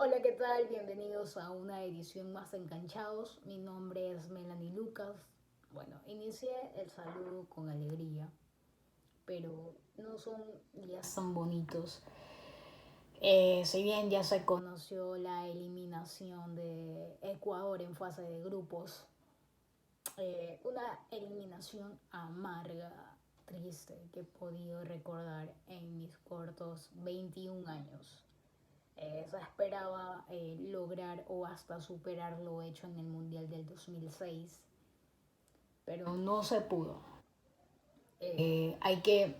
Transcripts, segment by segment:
Hola, ¿qué tal? Bienvenidos a una edición más de Enganchados. Mi nombre es Melanie Lucas. Bueno, inicié el saludo con alegría, pero no son días tan bonitos. Si bien ya se conoció la eliminación de Ecuador en fase de grupos, una eliminación amarga, triste, que he podido recordar en mis cortos 21 años. Se esperaba lograr o hasta superar lo hecho en el Mundial del 2006, pero no se pudo. Hay que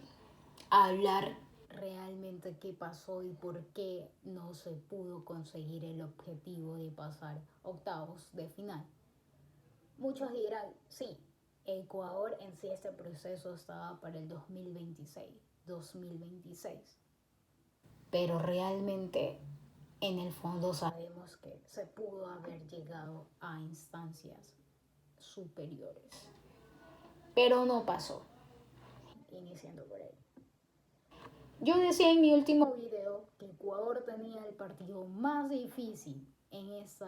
hablar realmente qué pasó y por qué no se pudo conseguir el objetivo de pasar octavos de final. Muchos dirán, sí, Ecuador en sí este proceso estaba para el 2026, pero realmente en el fondo sabemos que se pudo haber llegado a instancias superiores, pero no pasó, iniciando por ahí. Yo decía en mi último video que Ecuador tenía el partido más difícil en este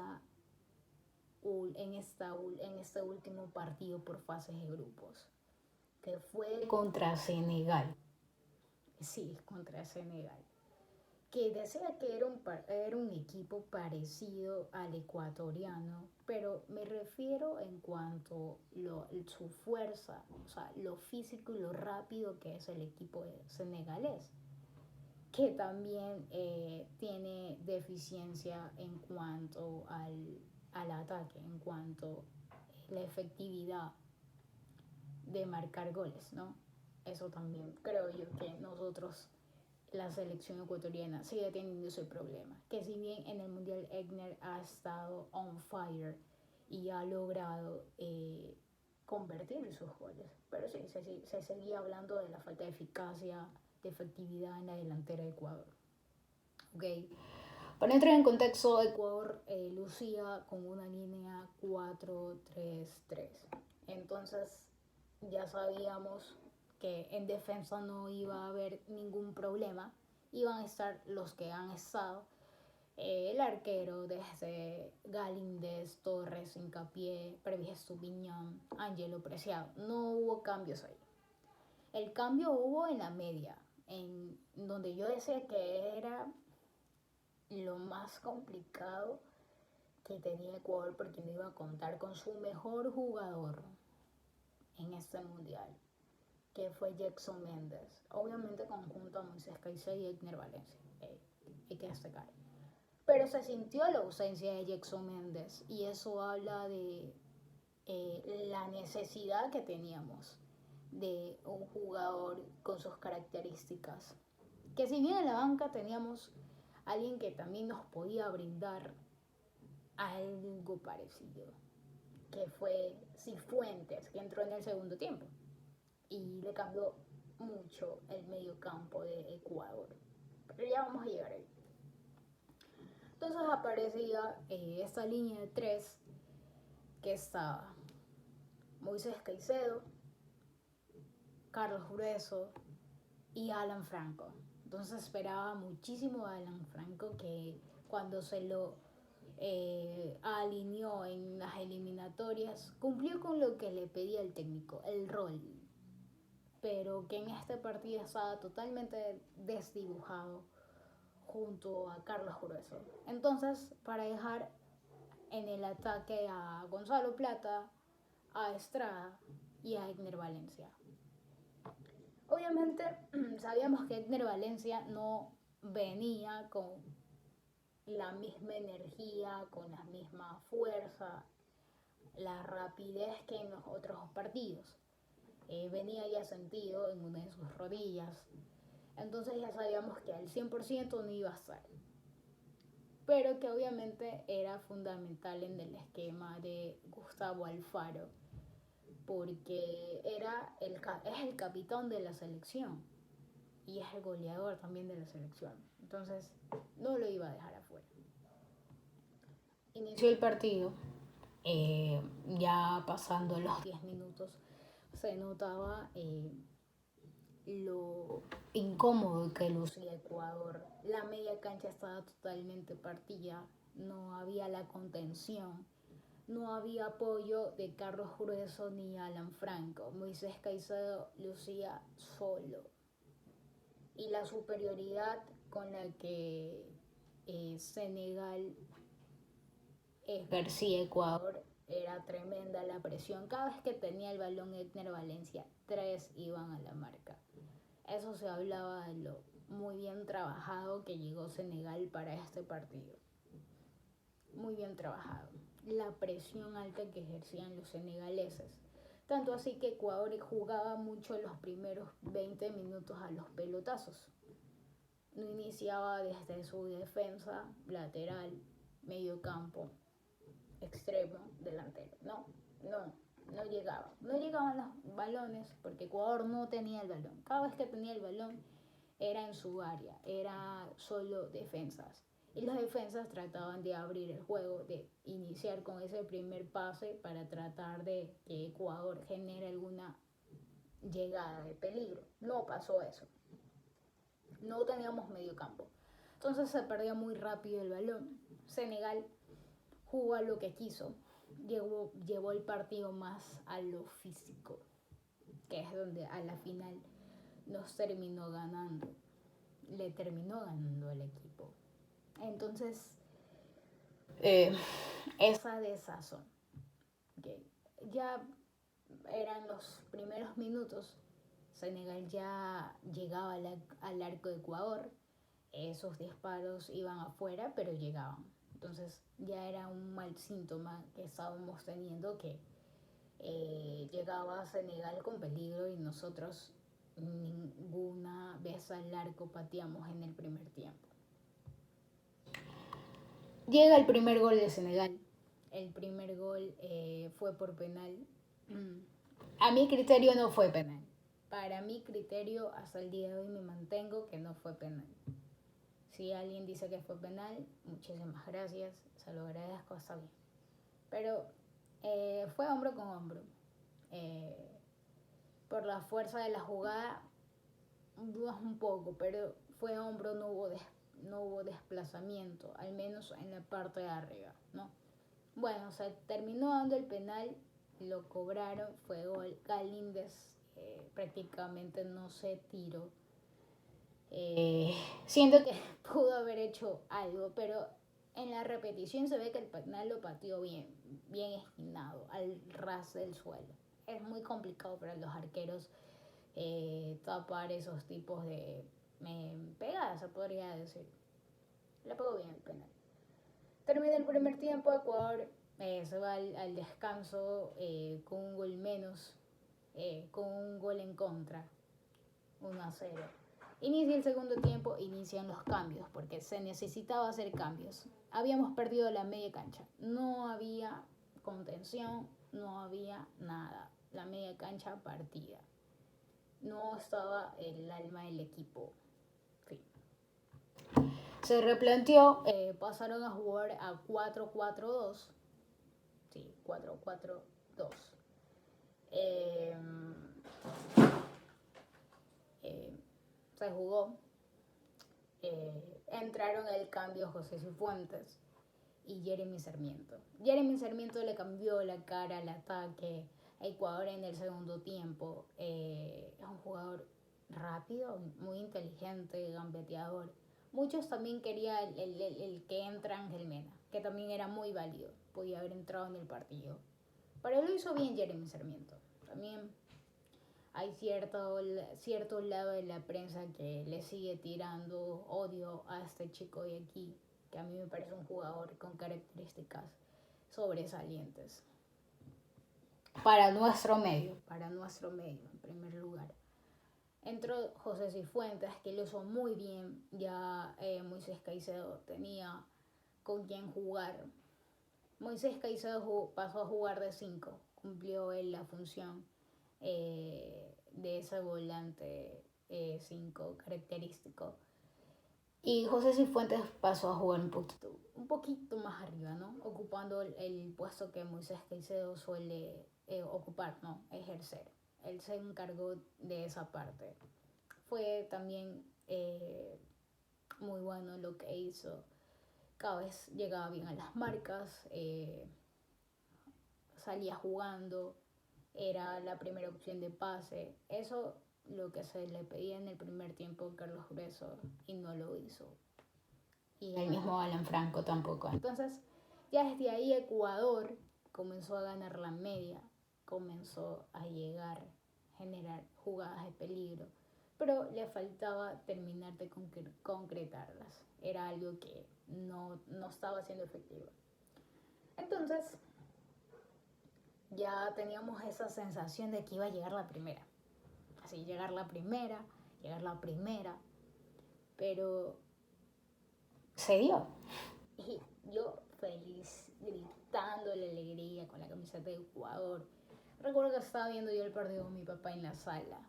último partido por fases de grupos, que fue contra Senegal. Sí, contra Senegal. Que decía que era un equipo parecido al ecuatoriano, pero me refiero en cuanto su fuerza, o sea, lo físico y lo rápido que es el equipo senegalés, que también tiene deficiencia en cuanto al ataque, en cuanto a la efectividad de marcar goles, ¿no? Eso también creo yo que nosotros la selección ecuatoriana sigue teniendo ese problema. Que si bien en el Mundial Egner ha estado on fire y ha logrado convertir sus goles, pero sí, se seguía hablando de la falta de eficacia, de efectividad en la delantera de Ecuador. Okay. Para entrar en contexto, Ecuador lucía con una línea 4-3-3. Entonces ya sabíamos que en defensa no iba a haber ningún problema. Iban a estar los que han estado. El arquero desde Galíndez, Torres, Hincapié, Previs Estupiñán, Angelo Preciado. No hubo cambios ahí. El cambio hubo en la media, en donde yo decía que era lo más complicado que tenía Ecuador porque no iba a contar con su mejor jugador en este mundial, que fue Jackson Méndez. Obviamente conjunto a Moisés Caicedo y Egner Valencia. Hay que destacar. Pero se sintió la ausencia de Jackson Méndez y eso habla de la necesidad que teníamos de un jugador con sus características. Que si bien en la banca teníamos alguien que también nos podía brindar algo parecido, que fue Cifuentes, que entró en el segundo tiempo y le cambió mucho el medio campo de Ecuador. Pero ya vamos a llegar ahí. Entonces aparecía esta línea de tres que estaba Moisés Caicedo, Carlos Grueso y Alan Franco. Entonces esperaba muchísimo a Alan Franco, que cuando se lo alineó en las eliminatorias cumplió con lo que le pedía el técnico, el rol, pero que en este partido estaba totalmente desdibujado junto a Carlos Grueso. Entonces, para dejar en el ataque a Gonzalo Plata, a Estrada y a Egner Valencia. Obviamente sabíamos que Egner Valencia no venía con la misma energía, con la misma fuerza, la rapidez que en los otros partidos. Venía ya sentido en una de sus rodillas. Entonces ya sabíamos que al 100% no iba a estar. Pero que obviamente era fundamental en el esquema de Gustavo Alfaro, porque es el capitán de la selección y es el goleador también de la selección. Entonces no lo iba a dejar afuera. Inició el partido, ya pasando los 10 minutos, se notaba lo incómodo que lucía Ecuador. La media cancha estaba totalmente partida, no había la contención, no había apoyo de Carlos Grueso ni Alan Franco. Moisés Caicedo lucía solo. Y la superioridad con la que Senegal ejercía Ecuador era tremenda. La presión, cada vez que tenía el balón Edner Valencia, 3 iban a la marca. Eso se hablaba de lo muy bien trabajado que llegó Senegal para este partido. Muy bien trabajado. La presión alta que ejercían los senegaleses. Tanto así que Ecuador jugaba mucho los primeros 20 minutos a los pelotazos. No iniciaba desde su defensa, lateral, medio campo, extremo, delantero. No llegaba. No llegaban los balones porque Ecuador no tenía el balón. Cada vez que tenía el balón era en su área, era solo defensas. Y las defensas trataban de abrir el juego, de iniciar con ese primer pase para tratar de que Ecuador genere alguna llegada de peligro. No pasó eso. No teníamos medio campo. Entonces se perdía muy rápido el balón. Senegal jugó a lo que quiso. Llevó el partido más a lo físico, que es donde a la final nos terminó ganando. Le terminó ganando al equipo. Entonces, esa desazón. Okay. Ya eran los primeros minutos. Senegal ya llegaba al arco de Ecuador. Esos disparos iban afuera, pero llegaban. Entonces ya era un mal síntoma que estábamos teniendo, que llegaba a Senegal con peligro y nosotros ninguna vez al arco pateamos en el primer tiempo. Llega el primer gol de Senegal. El primer gol fue por penal. A mi criterio no fue penal. Para mi criterio, hasta el día de hoy me mantengo que no fue penal. Si alguien dice que fue penal, muchísimas gracias, se lo agradezco, está bien. Pero fue hombro con hombro. Por la fuerza de la jugada, dudas un poco, pero fue hombro, no hubo desplazamiento, al menos en la parte de arriba, ¿no? Bueno, se terminó dando el penal, lo cobraron, fue gol. Galíndez prácticamente no se tiró. Siento que pudo haber hecho algo, pero en la repetición se ve que el penal lo pateó bien esquinado, al ras del suelo. Es muy complicado para los arqueros tapar esos tipos de pegadas, se podría decir. Le pegó bien el penal. Termina el primer tiempo, Ecuador se va al descanso con un gol menos, con un gol en contra, 1-0. Inicia el segundo tiempo, inician los cambios, porque se necesitaba hacer cambios. Habíamos perdido la media cancha, no había contención, no había nada. La media cancha partida. No estaba el alma del equipo. Fin. Se replanteó, pasaron a jugar a 4-4-2. Sí, 4-4-2. Se jugó. Entraron el cambio José Cifuentes y Jeremy Sarmiento. Jeremy Sarmiento le cambió la cara al ataque a Ecuador en el segundo tiempo. Es un jugador rápido, muy inteligente, gambeteador. Muchos también querían el que entra Ángel Mena, que también era muy válido, podía haber entrado en el partido. Pero lo hizo bien Jeremy Sarmiento. También hay cierto lado de la prensa que le sigue tirando odio a este chico de aquí, que a mí me parece un jugador con características sobresalientes. Para nuestro medio, en primer lugar. Entró José Cifuentes, que lo hizo muy bien. Ya Moisés Caicedo tenía con quien jugar. Moisés Caicedo pasó a jugar de 5, cumplió él la función de ese volante 5 característico. Y José Cifuentes pasó a jugar un poquito más arriba, ¿no? Ocupando el puesto que Moisés Caicedo suele ocupar, ¿no? Ejercer. Él se encargó de esa parte. fue también muy bueno lo que hizo. Cada vez llegaba bien a las marcas, salía jugando, era la primera opción de pase. Eso lo que se le pedía en el primer tiempo a Carlos Grueso y no lo hizo. Y el mismo Alan Franco tampoco. Entonces, ya desde ahí Ecuador comenzó a ganar la media, comenzó a llegar, generar jugadas de peligro, pero le faltaba terminar de concretarlas. Era algo que no estaba siendo efectivo. Entonces, ya teníamos esa sensación de que iba a llegar la primera. Así, llegar la primera, pero se dio. Y yo feliz, gritando la alegría con la camiseta de Ecuador. Recuerdo que estaba viendo yo el partido con mi papá en la sala.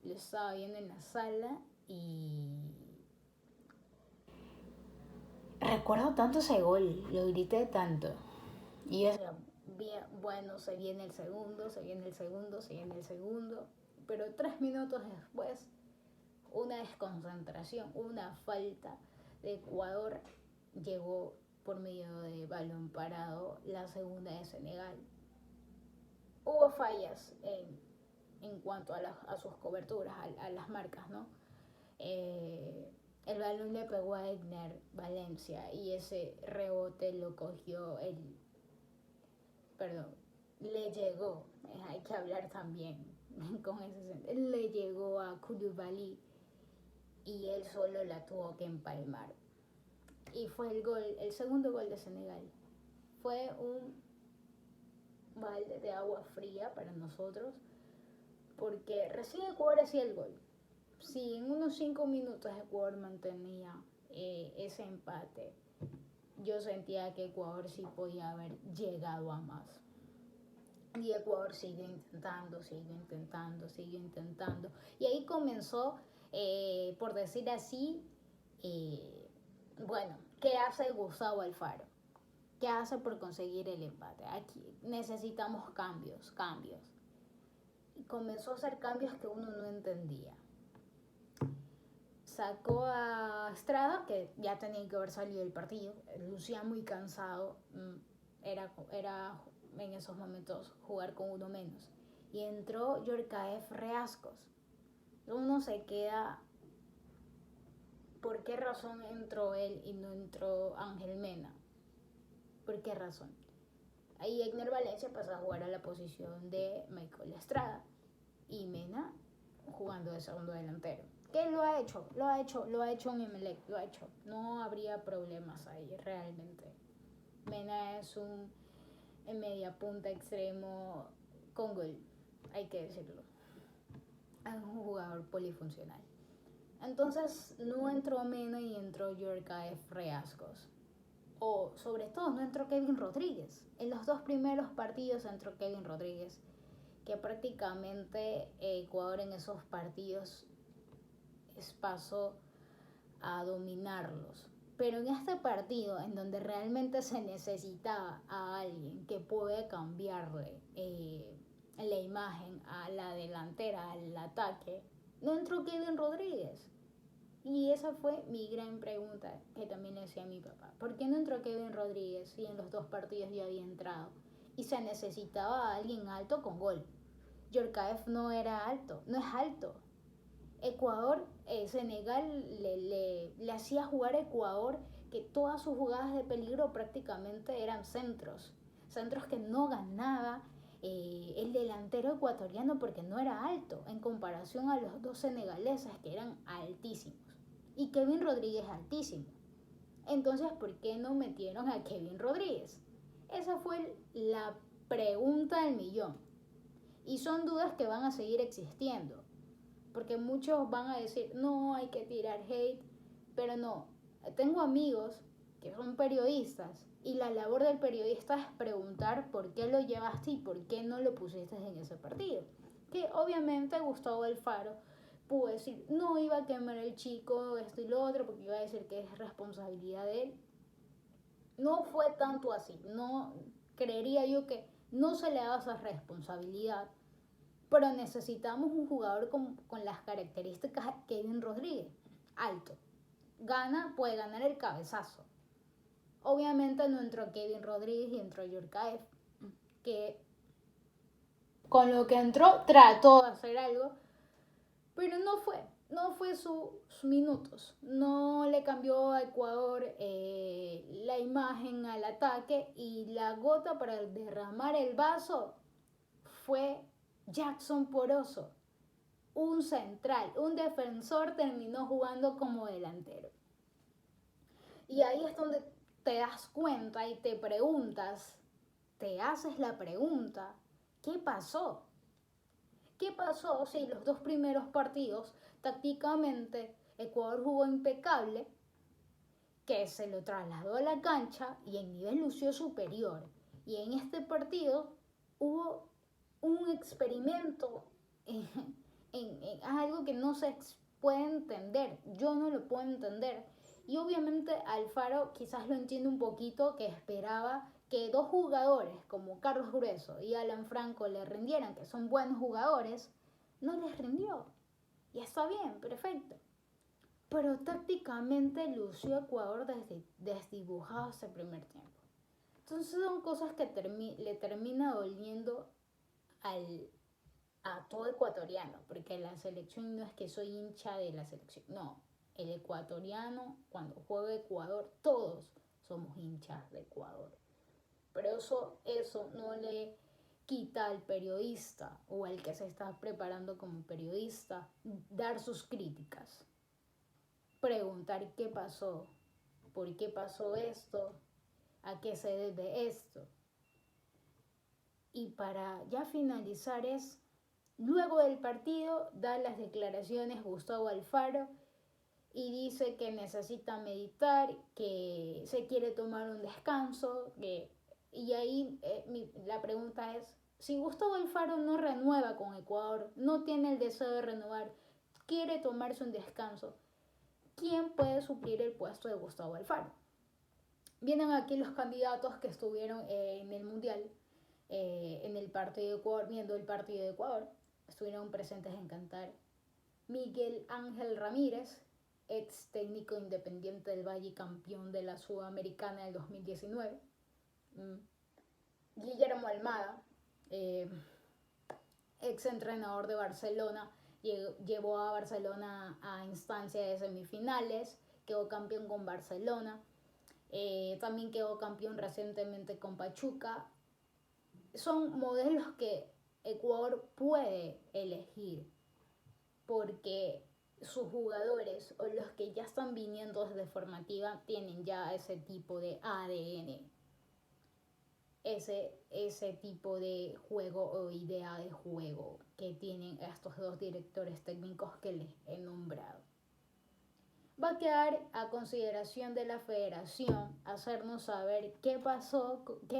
Lo estaba viendo en la sala y recuerdo tanto ese gol, lo grité tanto. Y yo decía, bien, bueno, se viene el segundo, se viene el segundo, se viene el segundo. Pero 3 minutos después, una desconcentración, una falta de Ecuador, llegó por medio de balón parado la segunda de Senegal. Hubo fallas en cuanto a sus coberturas, a las marcas, ¿no? El balón le pegó a Egner Valencia y ese rebote lo cogió le llegó, hay que hablar también con ese sentido, le llegó a Koulibaly y él solo la tuvo que empalmar. Y fue el segundo gol de Senegal. Fue un balde de agua fría para nosotros, porque recién Ecuador hacía el gol. Si en unos 5 minutos Ecuador mantenía ese empate, yo sentía que Ecuador sí podía haber llegado a más. Y Ecuador sigue intentando. Y ahí comenzó, por decir así, bueno, ¿qué hace Gustavo Alfaro? ¿Qué hace por conseguir el empate? Aquí necesitamos cambios. Y comenzó a hacer cambios que uno no entendía. Sacó a Estrada, que ya tenía que haber salido del partido, lucía muy cansado, era en esos momentos jugar con uno menos. Y entró Yorkaef Reascos. Uno se queda, ¿por qué razón entró él y no entró Ángel Mena? ¿Por qué razón? Ahí Egner Valencia pasó a jugar a la posición de Michael Estrada y Mena jugando de segundo delantero. ¿Qué lo ha hecho en Emelec, lo ha hecho. No habría problemas ahí realmente. Mena es un media punta extremo con gol, hay que decirlo. Es un jugador polifuncional. Entonces no entró Mena y entró Yorkaef Reascos. O sobre todo no entró Kevin Rodríguez. En los 2 primeros partidos entró Kevin Rodríguez, que prácticamente Ecuador en esos partidos pasó a dominarlos. Pero en este partido, en donde realmente se necesitaba a alguien que puede cambiarle la imagen a la delantera, al ataque, no entró Kevin Rodríguez. Y esa fue mi gran pregunta que también le decía a mi papá. ¿Por qué no entró Kevin Rodríguez si en los 2 partidos ya había entrado? Y se necesitaba a alguien alto con gol. Yorkaef no era alto, no es alto. Ecuador, Senegal le hacía jugar a Ecuador que todas sus jugadas de peligro prácticamente eran centros que no ganaba el delantero ecuatoriano porque no era alto en comparación a los 2 senegaleses que eran altísimos y Kevin Rodríguez altísimo. Entonces, ¿por qué no metieron a Kevin Rodríguez? Esa fue la pregunta del millón y son dudas que van a seguir existiendo. Porque muchos van a decir, no, hay que tirar hate, pero no. Tengo amigos que son periodistas y la labor del periodista es preguntar por qué lo llevaste y por qué no lo pusiste en ese partido. Que obviamente Gustavo Alfaro pudo decir, no iba a quemar el chico, esto y lo otro, porque iba a decir que es responsabilidad de él. No fue tanto así, no creería yo que no se le daba esa responsabilidad, pero necesitamos un jugador con las características de Kevin Rodríguez, alto. Puede ganar el cabezazo. Obviamente no entró Kevin Rodríguez y entró Yorkaev, que con lo que entró trató de hacer algo, pero no fue sus minutos. No le cambió a Ecuador la imagen al ataque, y la gota para derramar el vaso fue Jackson Poroso, un central, un defensor, terminó jugando como delantero. Y ahí es donde te das cuenta y te haces la pregunta, ¿qué pasó? ¿Qué pasó si los dos primeros partidos tácticamente Ecuador jugó impecable, que se lo trasladó a la cancha y en nivel lució superior? Y en este partido hubo un experimento en algo que no se puede entender. Yo no lo puedo entender. Y obviamente Alfaro quizás lo entiende un poquito, que esperaba que dos jugadores como Carlos Grueso y Alan Franco le rindieran, que son buenos jugadores. No les rindió. Y está bien, perfecto. Pero tácticamente lució Ecuador desdibujado ese primer tiempo. Entonces son cosas que le termina doliendo a todo ecuatoriano, porque la selección no es que soy hincha de la selección, no. El ecuatoriano, cuando juega Ecuador, todos somos hinchas de Ecuador. Pero eso no le quita al periodista o al que se está preparando como periodista dar sus críticas. Preguntar qué pasó, por qué pasó esto, a qué se debe esto. Y para ya finalizar luego del partido da las declaraciones Gustavo Alfaro y dice que necesita meditar, que se quiere tomar un descanso, y ahí la pregunta es, si Gustavo Alfaro no renueva con Ecuador, no tiene el deseo de renovar, quiere tomarse un descanso, ¿quién puede suplir el puesto de Gustavo Alfaro? Vienen aquí los candidatos que estuvieron en el Mundial, en el partido de Ecuador, viendo el partido de Ecuador, estuvieron presentes en Qatar. Miguel Ángel Ramírez, ex técnico Independiente del Valle y campeón de la Sudamericana del 2019. Guillermo Almada, ex entrenador de Barcelona, llevó a Barcelona a instancias de semifinales, quedó campeón con Barcelona, también quedó campeón recientemente con Pachuca. Son modelos que Ecuador puede elegir, porque sus jugadores o los que ya están viniendo desde formativa tienen ya ese tipo de ADN, ese tipo de juego o idea de juego que tienen estos dos directores técnicos que les he nombrado. Va a quedar a consideración de la federación hacernos saber qué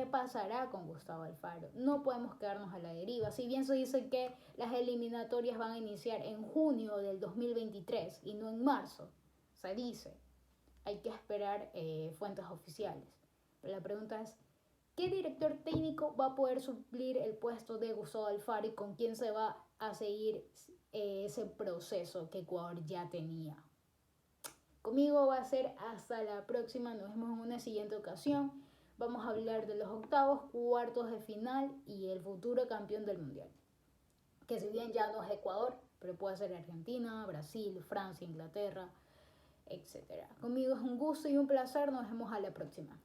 pasará con Gustavo Alfaro. No podemos quedarnos a la deriva. Si bien se dice que las eliminatorias van a iniciar en junio del 2023 y no en marzo, se dice, hay que esperar fuentes oficiales. Pero la pregunta es, ¿qué director técnico va a poder suplir el puesto de Gustavo Alfaro y con quién se va a seguir ese proceso que Ecuador ya tenía? Conmigo va a ser hasta la próxima, nos vemos en una siguiente ocasión. Vamos a hablar de los octavos, cuartos de final y el futuro campeón del mundial. Que si bien ya no es Ecuador, pero puede ser Argentina, Brasil, Francia, Inglaterra, etc. Conmigo es un gusto y un placer, nos vemos a la próxima.